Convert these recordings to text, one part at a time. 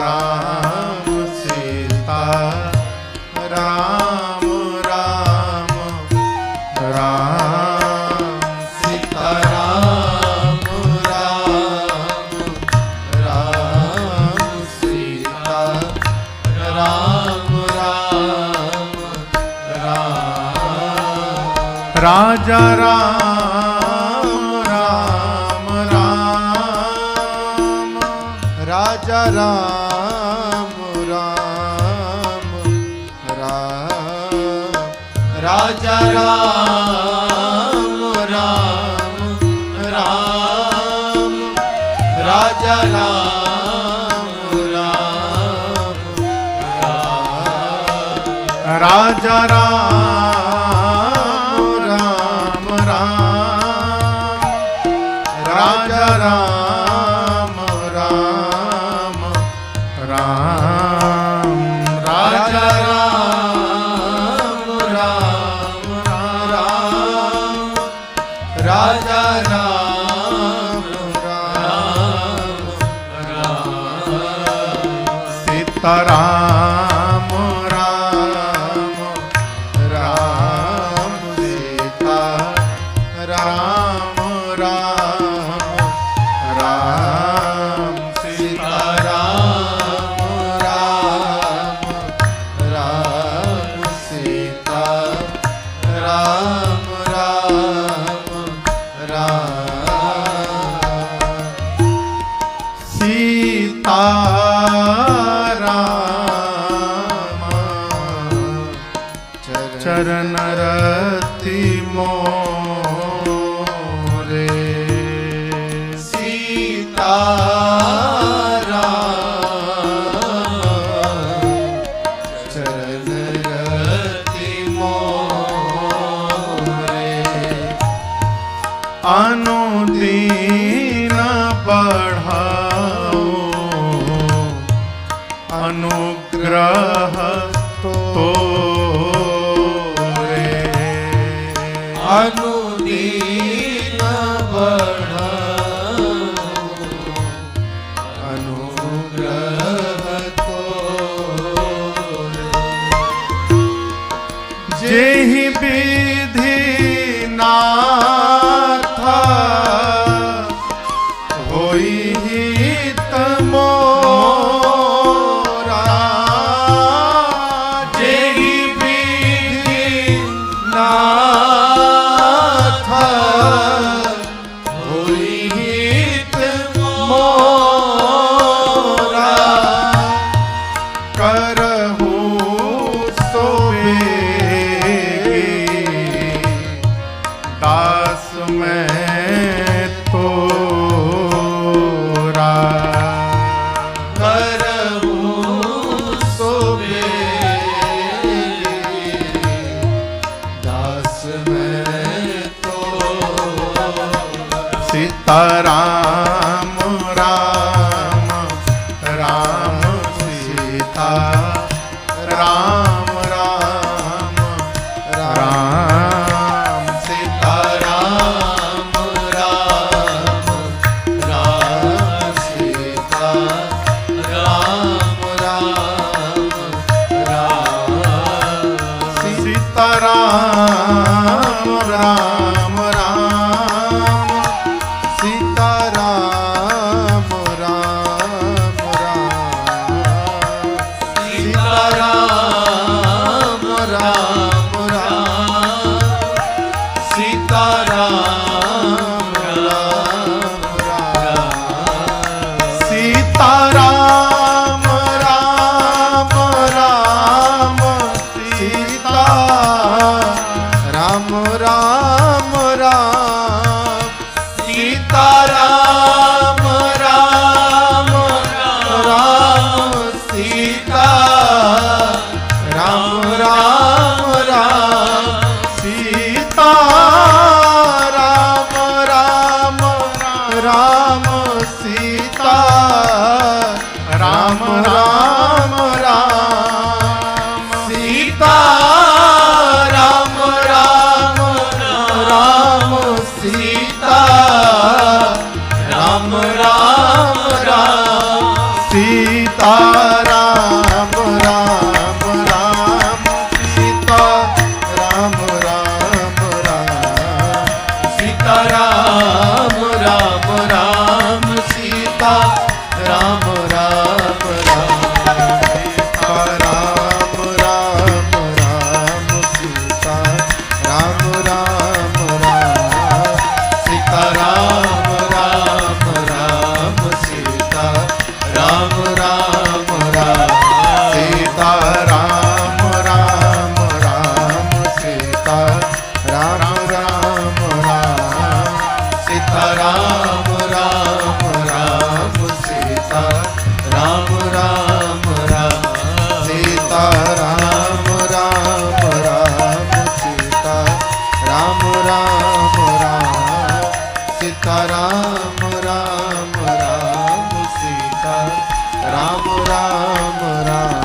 राम सीता राम राम राम सीता राम राम राम सीता राम राम राम राजा राम राम राम राजा राम राम राम राजा राम राम राम राजा राम राम राम राजा राम राम राम राजा राम राम राम राजा राम राम राम राजा राम राम राम सीता राम राम राम सीता राम राम राम सीता राम राम राम सीता राम राम राम सीता राम चरण रति मोरे सीता राम चरण रति मोरे अनुदीन बढ़ाओ अनुग्रह तोरे अनुदीन बढ़ाओ अनुग्रह तोरे जेहि विधि नाथ होई हित मोरा जेहि विधि नाथ होई हित मोरा करहु सोबेगी दास मैं तोरा करहु सोबेगी दास मैं तोरा सीता राम राम राम सीता राम राम राम सीता राम राम राम सीता राम राम राम सीता राम राम राम सीता सीता राम राम राम सीता राम राम राम सीता राम राम राम सीता राम राम राम सीता राम राम राम सीता राम राम राम सीता राम राम राम सीता राम राम राम सीता राम राम राम सीता राम राम राम सीता राम राम राम सीता राम राम राम सीता राम राम राम सीता राम राम राम सीता राम राम राम सीता राम राम राम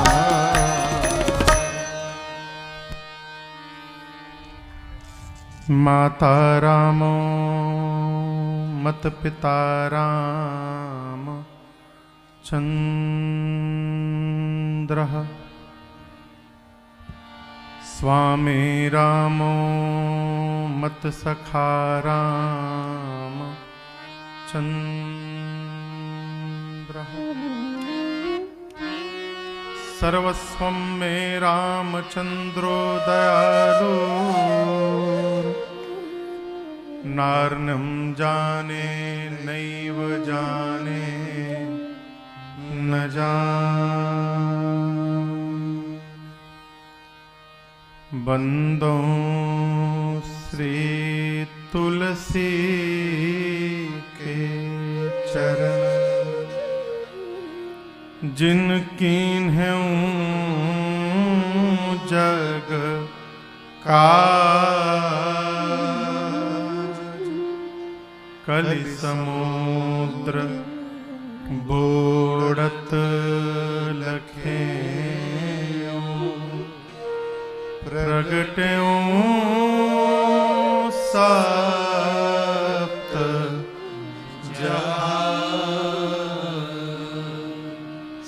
माता रामो मत पिता राम चंद्रः स्वामी रामो मत सखा राम चंद्रः सर्वस्वं मे रामचंद्रो दयालु नार्नं जाने नैव जाने न जाने बंदो श्री तुलसी के चरण जिनकीन्हूं जग काज कलि समुद्र बोड़त लखे प्रगट्यों सप्त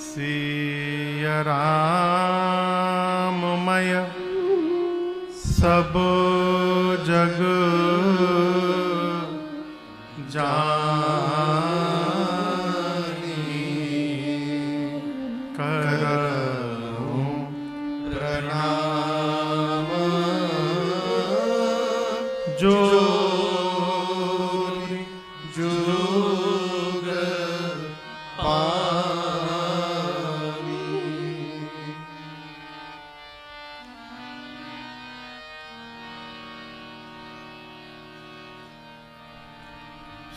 सिय राममय सब जग जानी करऊं प्रणाम जोरि जुग पानी।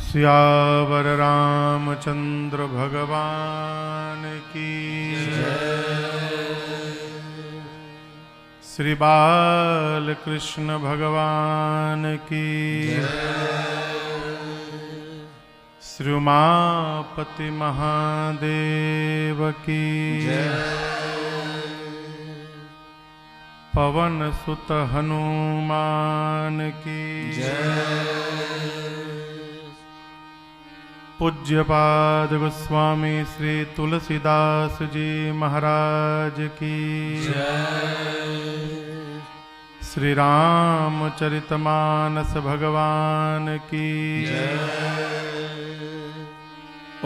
सियावर रामचंद्र भगवान की श्री बाल कृष्ण भगवान की श्री उमापति महादेव की पवन सुत हनुमान की पूज्यपाद गोस्वामी श्री तुलसीदास जी महाराज की श्री रामचरितमानस भगवान की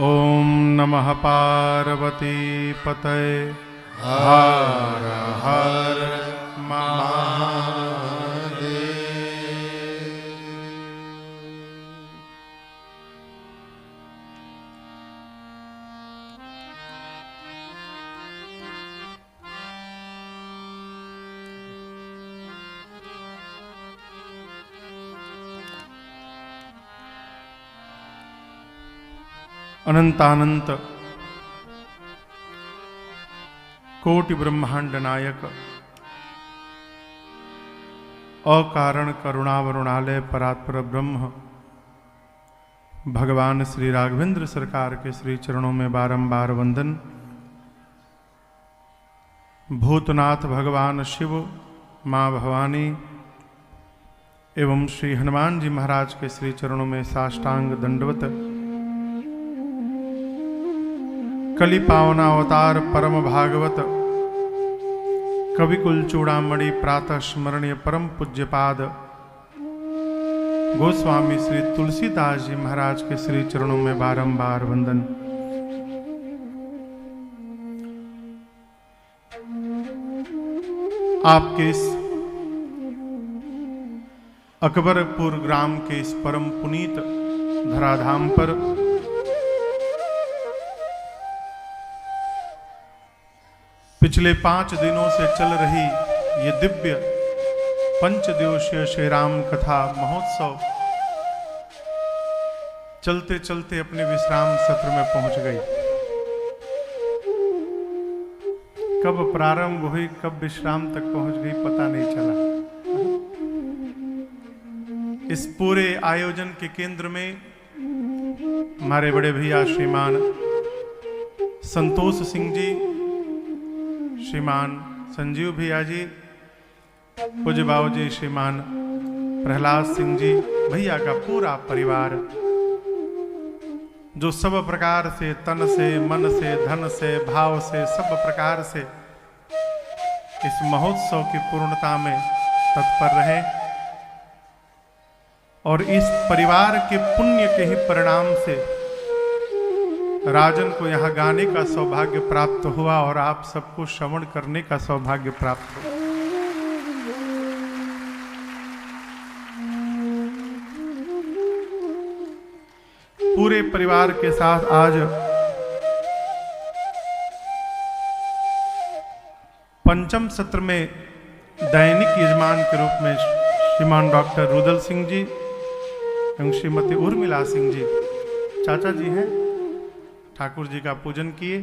ओम नमः पार्वती पतये हर हर महादेव। अनंतानंत कोटि ब्रह्मांड नायक अकारण करुणावरुणालय परात्पर ब्रह्म भगवान श्री राघवेंद्र सरकार के श्री चरणों में बारंबार वंदन। भूतनाथ भगवान शिव, माँ भवानी एवं श्री हनुमान जी महाराज के श्री चरणों में साष्टांग दंडवत। कलि पावना अवतार परम भागवत कविकुल चूड़ामणि प्रातः स्मरणीय परम पूज्यपाद गोस्वामी श्री तुलसीदास जी महाराज के श्री चरणों में बारंबार वंदन। आपके इस अकबरपुर ग्राम के इस परम पुनीत धराधाम पर पिछले 5 दिनों से चल रही ये दिव्य पंचदिवसीय श्री राम कथा महोत्सव चलते चलते अपने विश्राम सत्र में पहुंच गई। कब प्रारंभ हुई कब विश्राम तक पहुंच गई पता नहीं चला। इस पूरे आयोजन के केंद्र में हमारे बड़े भैया श्रीमान संतोष सिंह जी, श्रीमान संजीव भैया जी, पूज्य बाबू जी श्रीमान प्रहलाद सिंह जी, भैया का पूरा परिवार जो सब प्रकार से तन से मन से धन से भाव से सब प्रकार से इस महोत्सव की पूर्णता में तत्पर रहे और इस परिवार के पुण्य के ही परिणाम से राजन को यहाँ गाने का सौभाग्य प्राप्त हुआ और आप सबको श्रवण करने का सौभाग्य प्राप्त हुआ। पूरे परिवार के साथ आज पंचम सत्र में दैनिक यजमान के रूप में श्रीमान डॉक्टर रुदल सिंह जी एवं श्रीमती उर्मिला सिंह जी चाचा जी हैं, ठाकुर जी का पूजन किए।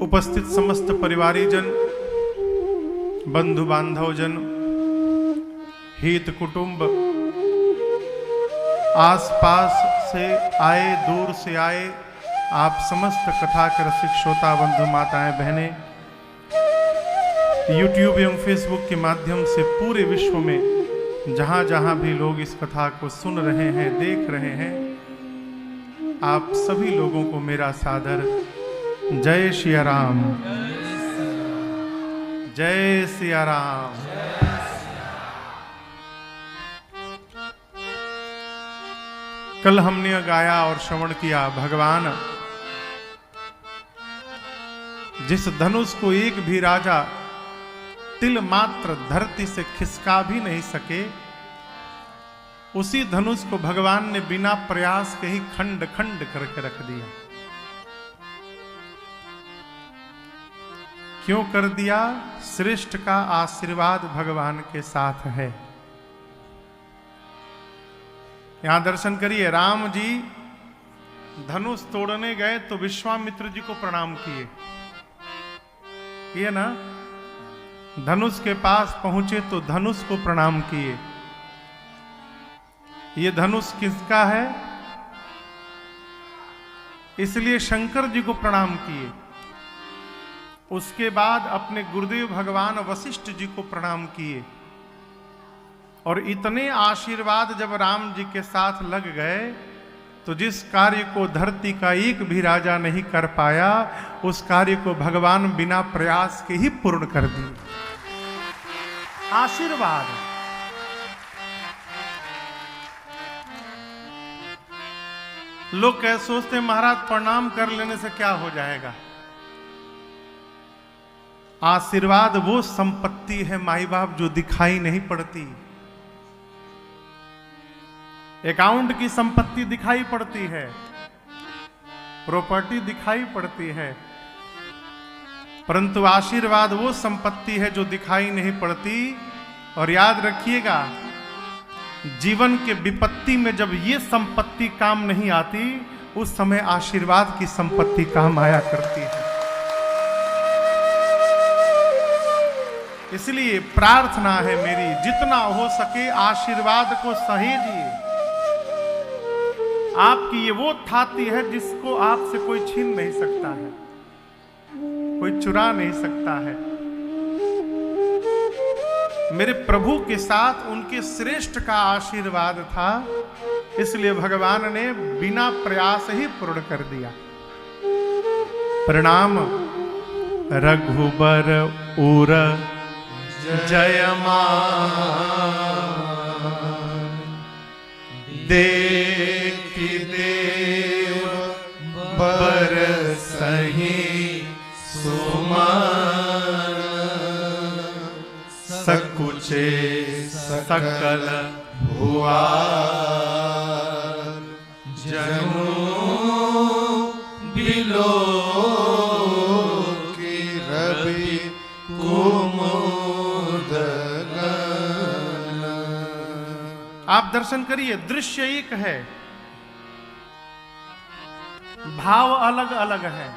उपस्थित समस्त परिवारीजन, बंधु बांधव जन, हित कुटुंब, आसपास से आए दूर से आए आप समस्त कथा के रसिक श्रोता बंधु माताएं बहनें YouTube एवं फेसबुक के माध्यम से पूरे विश्व में जहां जहां भी लोग इस कथा को सुन रहे हैं देख रहे हैं, आप सभी लोगों को मेरा सादर जय सिया राम, जय सिया राम। कल हमने गाया और श्रवण किया भगवान जिस धनुष को एक भी राजा तिल मात्र धरती से खिसका भी नहीं सके, उसी धनुष को भगवान ने बिना प्रयास के ही खंड खंड करके रख दिया। क्यों कर दिया? श्रेष्ठ का आशीर्वाद भगवान के साथ है। यहां दर्शन करिए, राम जी धनुष तोड़ने गए तो विश्वामित्र जी को प्रणाम किए, ना? धनुष के पास पहुंचे तो धनुष को प्रणाम किए। ये धनुष किसका है? इसलिए शंकर जी को प्रणाम किए। उसके बाद अपने गुरुदेव भगवान वशिष्ठ जी को प्रणाम किए और इतने आशीर्वाद जब राम जी के साथ लग गए तो जिस कार्य को धरती का एक भी राजा नहीं कर पाया, उस कार्य को भगवान बिना प्रयास के ही पूर्ण कर दिए। आशीर्वाद। लोग कैसे सोचते हैं महाराज प्रणाम कर लेने से क्या हो जाएगा? आशीर्वाद वो संपत्ति है माई बाप जो दिखाई नहीं पड़ती। अकाउंट की संपत्ति दिखाई पड़ती है, प्रॉपर्टी दिखाई पड़ती है, परंतु आशीर्वाद वो संपत्ति है जो दिखाई नहीं पड़ती। और याद रखिएगा, जीवन के विपत्ति में जब ये संपत्ति काम नहीं आती, उस समय आशीर्वाद की संपत्ति काम आया करती है। इसलिए प्रार्थना है मेरी, जितना हो सके आशीर्वाद को सहेजिए। आपकी ये वो थाती है जिसको आपसे कोई छीन नहीं सकता है, कोई चुरा नहीं सकता है। मेरे प्रभु के साथ उनके श्रेष्ठ का आशीर्वाद था इसलिए भगवान ने बिना प्रयास ही पूर्ण कर दिया। प्रणाम रघुबर उर जयमान, देखि देव बरसहि सुमन, सकुचे सकल हुआ जनु बिलो की रवि कुमुदगन। आप दर्शन करिए, दृश्य एक है, भाव अलग अलग है।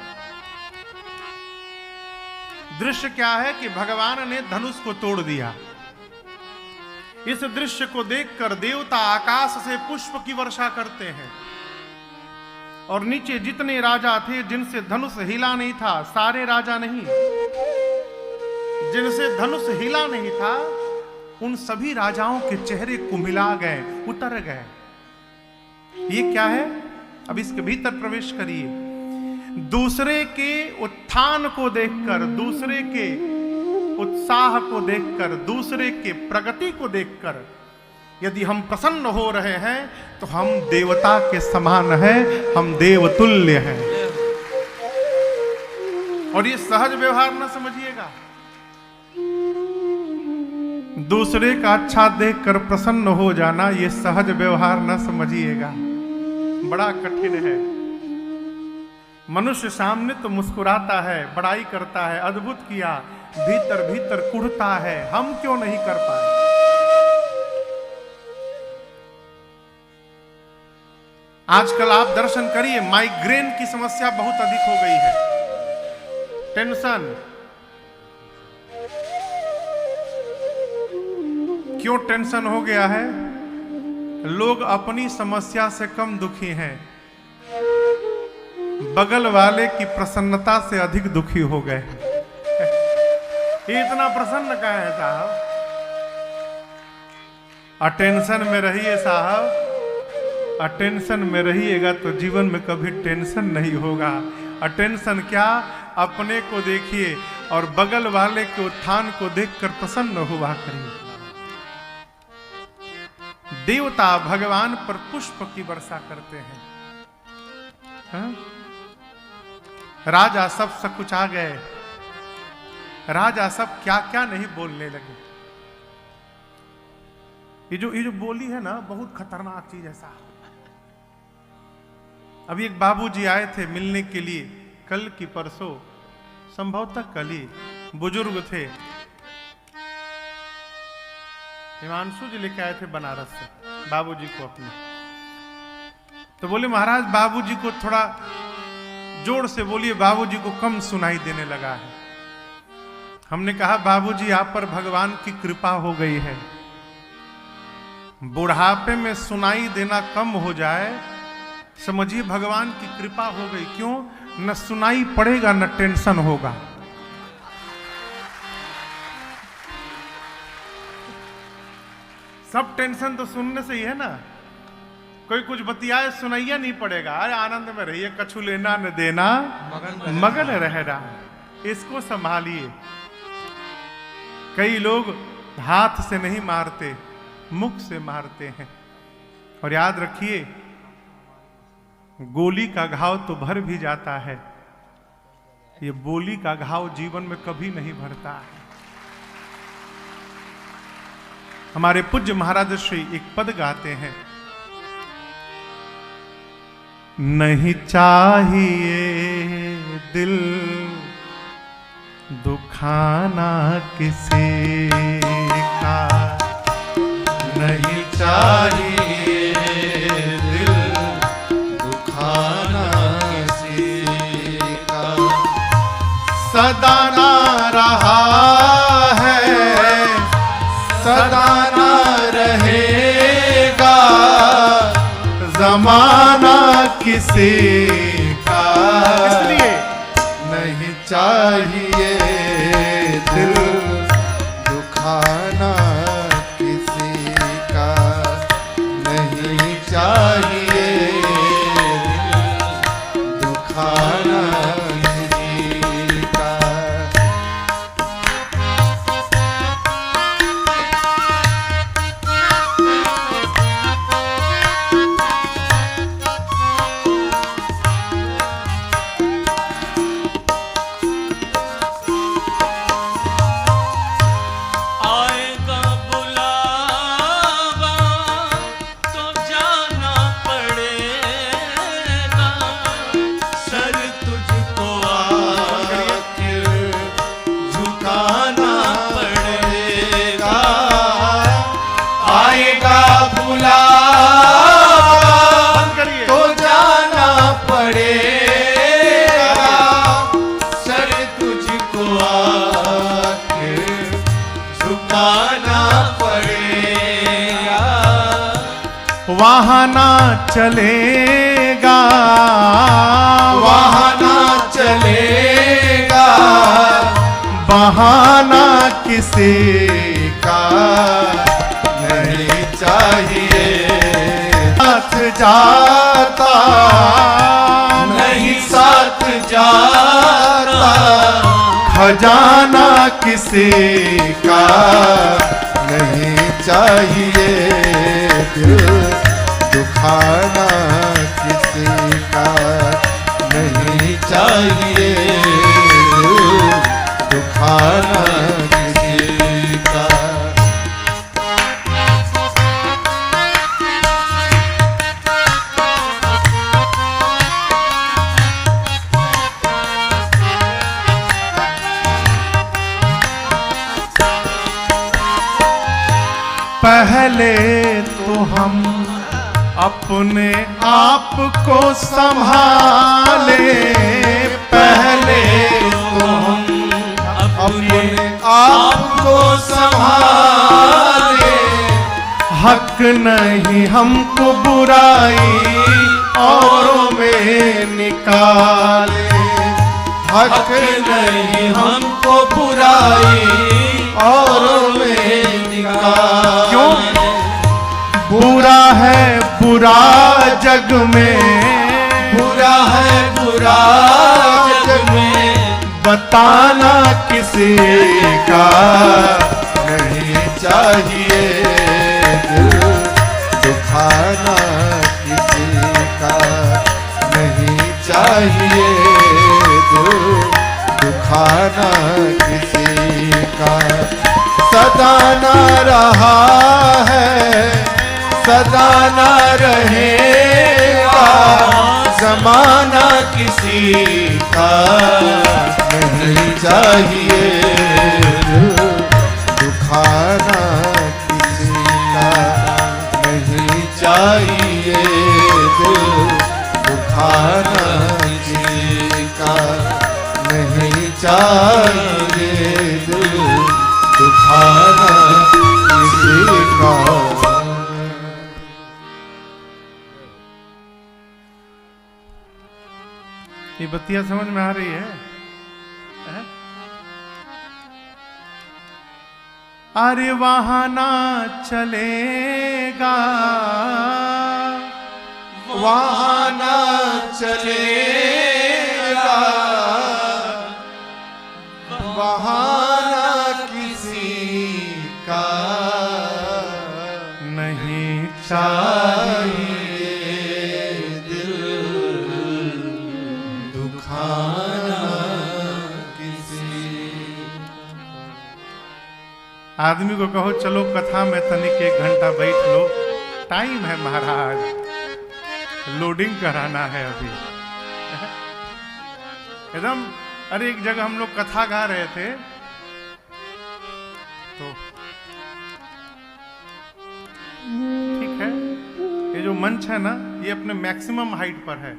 दृश्य क्या है कि भगवान ने धनुष को तोड़ दिया। इस दृश्य को देखकर देवता आकाश से पुष्प की वर्षा करते हैं और नीचे जितने राजा थे जिनसे धनुष हिला नहीं था, सारे राजा नहीं, जिनसे धनुष हिला नहीं था उन सभी राजाओं के चेहरे कुमिला गए, उतर गए। ये क्या है? अब इसके भीतर प्रवेश करिए। दूसरे के उत्थान को देखकर, दूसरे के उत्साह को देखकर, दूसरे के प्रगति को देखकर यदि हम प्रसन्न हो रहे हैं तो हम देवता के समान हैं, हम देवतुल्य हैं। और ये सहज व्यवहार न समझिएगा। दूसरे का अच्छा देखकर प्रसन्न हो जाना ये सहज व्यवहार न समझिएगा, बड़ा कठिन है। मनुष्य सामने तो मुस्कुराता है, बड़ाई करता है, अद्भुत किया, भीतर भीतर कुढ़ता है, हम क्यों नहीं कर पाए। आजकल आप दर्शन करिए, माइग्रेन की समस्या बहुत अधिक हो गई है। टेंशन क्यों टेंशन हो गया है? लोग अपनी समस्या से कम दुखी हैं, बगल वाले की प्रसन्नता से अधिक दुखी हो गए। ये इतना प्रसन्न का है साहब? अटेंशन में रहिए साहब, अटेंशन में रहिएगा तो जीवन में कभी टेंशन नहीं होगा। अटेंशन क्या? अपने को देखिए और बगल वाले के उत्थान को देखकर प्रसन्न हुआ करिए। देवता भगवान पर पुष्प की वर्षा करते हैं। हाँ? राजा सब सकुचा गए, राजा सब क्या क्या नहीं बोलने लगे। ये जो बोली है ना, बहुत खतरनाक चीज है साहब। अभी एक बाबूजी आए थे मिलने के लिए, कल की परसों, संभवतः कल ही, बुजुर्ग थे, हिमांशु जी लेके आए थे बनारस से बाबूजी को अपने। तो बोले महाराज बाबूजी को थोड़ा जोर से बोलिए, बाबूजी को कम सुनाई देने लगा है। हमने कहा बाबूजी आप पर भगवान की कृपा हो गई है, बुढ़ापे में सुनाई देना कम हो जाए समझिए भगवान की कृपा हो गई। क्यों? न सुनाई पड़ेगा न टेंशन होगा। सब टेंशन तो सुनने से ही है ना। कोई कुछ बतियाए सुनाइया नहीं पड़ेगा, अरे आनंद में रहिए, कछु लेना न देना मगन रह रहा। इसको संभालिए। कई लोग हाथ से नहीं मारते, मुख से मारते हैं। और याद रखिए, गोली का घाव तो भर भी जाता है, ये बोली का घाव जीवन में कभी नहीं भरता है। हमारे पूज्य महाराज श्री एक पद गाते हैं, नहीं चाहिए दिल दुखाना किसी का, नहीं चाहिए दिल दुखाना किसी का, सदा ना रहा है सदा ना रहेगा जमाना किसी का। इसलिए नहीं चाहिए दिल दुखाना किसी का, नहीं चाहिए वहाना चलेगा, वहाना चलेगा, बहाना किसी का नहीं चाहिए। साथ जाता नहीं साथ जाता, खजाना किसी का नहीं चाहिए। दिल दुखाना किसी का नहीं चाहिए। दिल दुखाना किसी का। पहले तो हम अपने आप को संभाले, पहले तो हम अपने आप को संभाले। हक नहीं हमको बुराई औरों में निकाले। हक नहीं हमको बुराई औरों में निकाले। क्यों? बुरा है बुरा जग में, बुरा है बुरा जग में, बताना किसी का नहीं चाहिए। दिल दुखाना किसी का नहीं चाहिए। दिल दुखाना किसी का। सदा न रहा है, सदा न रहेगा, जमाना किसी का नहीं चाहिए। दिल दुखाना किसी का नहीं चाहिए। दिल दुखाना किसी का नहीं चाहिए। दिल दुखाना किसी का। ये बत्तियां समझ में आ रही है? अरे वहाना चलेगा, वहाना चलेगा, बहाना किसी का नहीं चाहिए। दिल दुखाना किसी। आदमी को कहो चलो कथा में तनिक 1 घंटा बैठ लो, टाइम है महाराज, लोडिंग कराना है अभी। एकदम। अरे एक जगह हम लोग कथा गा रहे थे तो ठीक है, ये जो मंच है ना ये अपने मैक्सिमम हाइट पर है।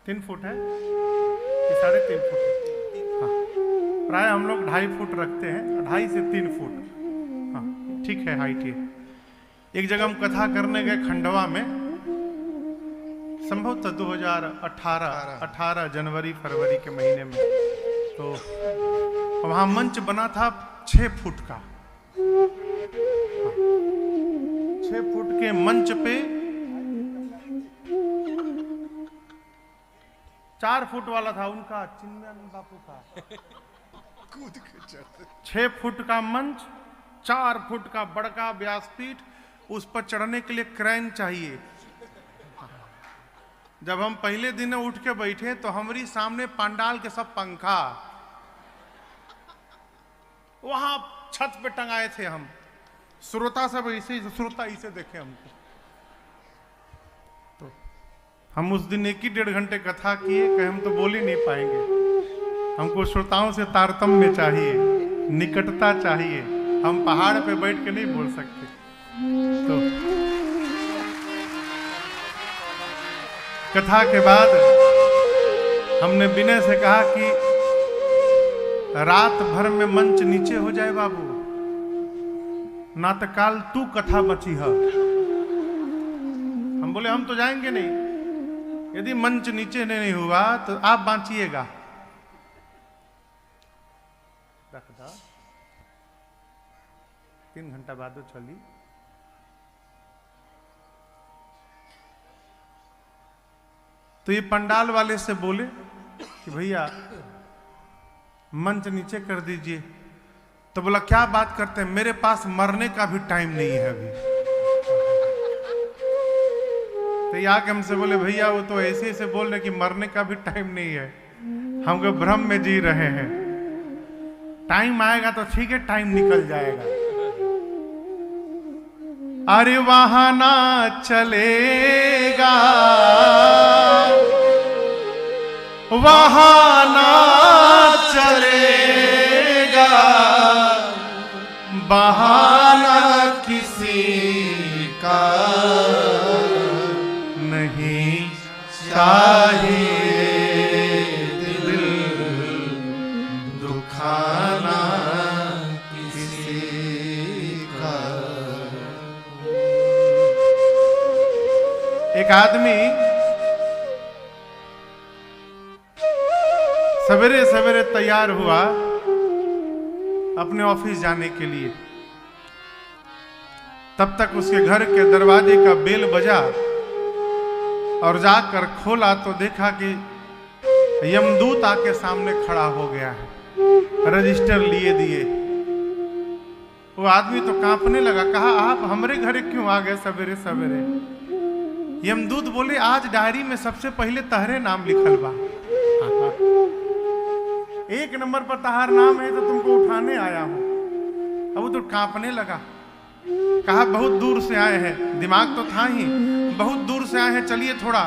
3 फुट है कि 3.5 फुट है? हाँ, प्राय हम लोग 2.5 फुट रखते हैं, 2.5 से 3 फुट। हाँ ठीक है हाइट ये। एक जगह हम कथा करने गए खंडवा में, संभवतः 2018 जनवरी फरवरी के महीने में। तो वहां मंच बना था 6 फुट का। 6 फुट के मंच पे 4 फुट वाला था उनका, चिन्मयानंद बापू का। 6 फुट का मंच, 4 फुट का बड़का व्यासपीठ, उस पर चढ़ने के लिए क्रेन चाहिए। जब हम पहले दिन उठ के बैठे तो हमारी सामने पंडाल के सब पंखा वहां छत पे टंगाए थे। हम श्रोता सब ऐसे श्रोता इसे देखे हमको। तो हम उस दिन 1-1.5 घंटे कथा किए कि हम तो बोल ही नहीं पाएंगे। हमको श्रोताओं से तारतम्य चाहिए, निकटता चाहिए। हम पहाड़ पे बैठ के नहीं बोल सकते। तो कथा के बाद हमने विनय से कहा कि रात भर में मंच नीचे हो जाए बाबू, ना तो काल तू कथा बची है। हम बोले हम तो जाएंगे नहीं, यदि मंच नीचे नहीं हुआ तो आप बांचिएगा। रख दा 3 घंटा बाद चली। तो ये पंडाल वाले से बोले कि भैया मंच नीचे कर दीजिए। तो बोला क्या बात करते हैं, मेरे पास मरने का भी टाइम नहीं है अभी। तो ये आके हमसे बोले भैया वो तो ऐसे ऐसे बोल रहे कि मरने का भी टाइम नहीं है, हम को भ्रम में जी रहे हैं, टाइम आएगा तो ठीक है, टाइम निकल जाएगा। अरे वहां ना चलेगा, वहां ना चलेगा, बहाना किसी का नहीं चाहिए, दिल दुखाना किसी का। एक आदमी सवेरे सवेरे तैयार हुआ अपने ऑफिस जाने के लिए। तब तक उसके घर के दरवाजे का बेल बजा और जाकर खोला तो देखा कि यमदूत आके सामने खड़ा हो गया है, रजिस्टर लिए दिए। वो आदमी तो कांपने लगा, कहा आप हमारे घर क्यों आ गए सवेरे सवेरे? यमदूत बोले आज डायरी में सबसे पहले तहरे नाम लिखल बा, 1 नंबर पर तहार नाम है तो तुमको उठाने आया हूं। अब वो तो कांपने लगा, कहा बहुत दूर से आए हैं, दिमाग तो था ही, बहुत दूर से आए हैं, चलिए थोड़ा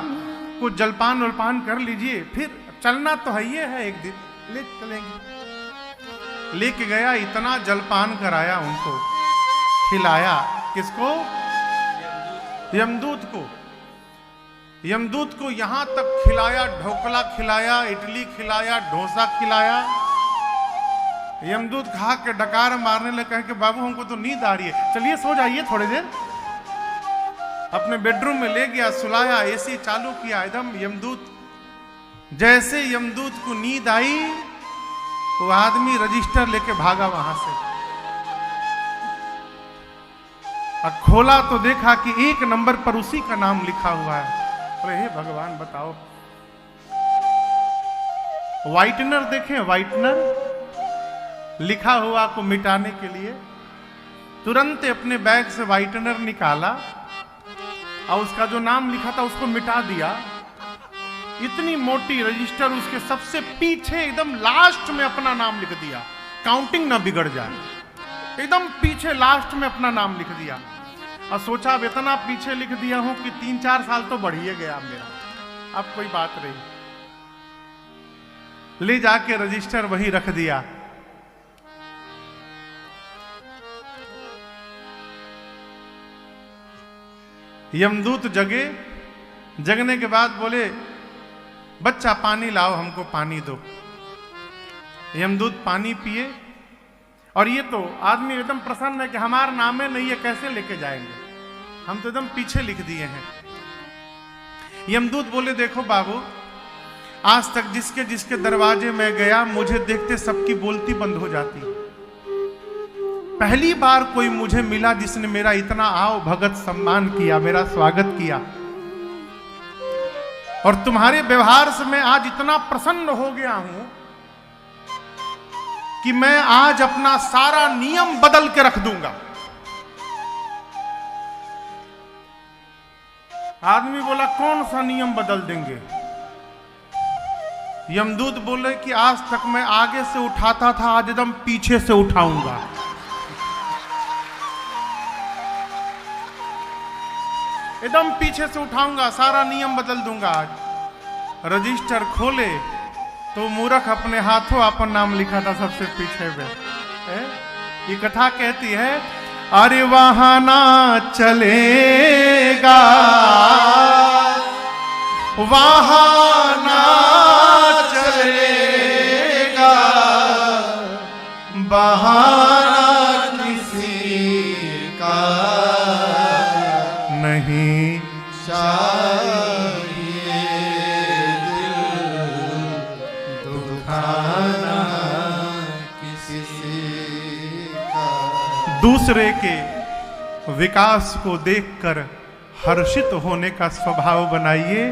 कुछ जलपान वलपान कर लीजिए, फिर चलना तो है ये है, एक दिन ले चलेंगे। लेके गया, इतना जलपान कराया उनको, खिलाया। किसको? यमदूत को। यमदूत को यहां तक खिलाया, ढोकला खिलाया, इडली खिलाया, डोसा खिलाया। यमदूत खा के डकार मारने लगे, कहे कि बाबू हमको तो नींद आ रही है, चलिए सो जाइए थोड़ी देर। अपने बेडरूम में ले गया, सुलाया, एसी चालू किया एकदम। यमदूत जैसे यमदूत को नींद आई, वो आदमी रजिस्टर लेके भागा वहां से। और खोला तो देखा कि 1 नंबर पर उसी का नाम लिखा हुआ है। अरे हे भगवान बताओ, व्हाइटनर देखें, व्हाइटनर लिखा हुआ को मिटाने के लिए तुरंत अपने बैग से व्हाइटनर निकाला और उसका जो नाम लिखा था उसको मिटा दिया। इतनी मोटी रजिस्टर, उसके सबसे पीछे एकदम लास्ट में अपना नाम लिख दिया, काउंटिंग ना बिगड़ जाए, एकदम पीछे लास्ट में अपना नाम लिख दिया। और सोचा अब इतना पीछे लिख दिया हूं कि 3-4 साल तो बढ़ ही गया मेरा, अब कोई बात नहीं। ले जाके रजिस्टर वही रख दिया। यमदूत जगे, जगने के बाद बोले बच्चा पानी लाओ, हमको पानी दो। यमदूत पानी पिए, और ये तो आदमी एकदम प्रसन्न है कि हमारा नाम है नहीं है, कैसे लेके जाएंगे, हम तो एकदम पीछे लिख दिए हैं। यमदूत बोले देखो बाबू, आज तक जिसके जिसके दरवाजे में गया, मुझे देखते सबकी बोलती बंद हो जाती। पहली बार कोई मुझे मिला जिसने मेरा इतना आओ भगत सम्मान किया, मेरा स्वागत किया। और तुम्हारे व्यवहार से मैं आज इतना प्रसन्न हो गया हूं कि मैं आज अपना सारा नियम बदल के रख दूंगा। आदमी बोला कौन सा नियम बदल देंगे? यमदूत बोले कि आज तक मैं आगे से उठाता था, आज एकदम पीछे से उठाऊंगा। एकदम पीछे से उठाऊंगा, सारा नियम बदल दूंगा आज। रजिस्टर खोले तो मूर्ख अपने हाथों अपन नाम लिखा था सबसे पीछे में। ये कथा कहती है, अरे वहां ना चलेगा, वहां ना चलेगा, बहाना किसी का नहीं चाहिए, ठाना किसी का। दूसरे के विकास को देखकर हर्षित होने का स्वभाव बनाइए।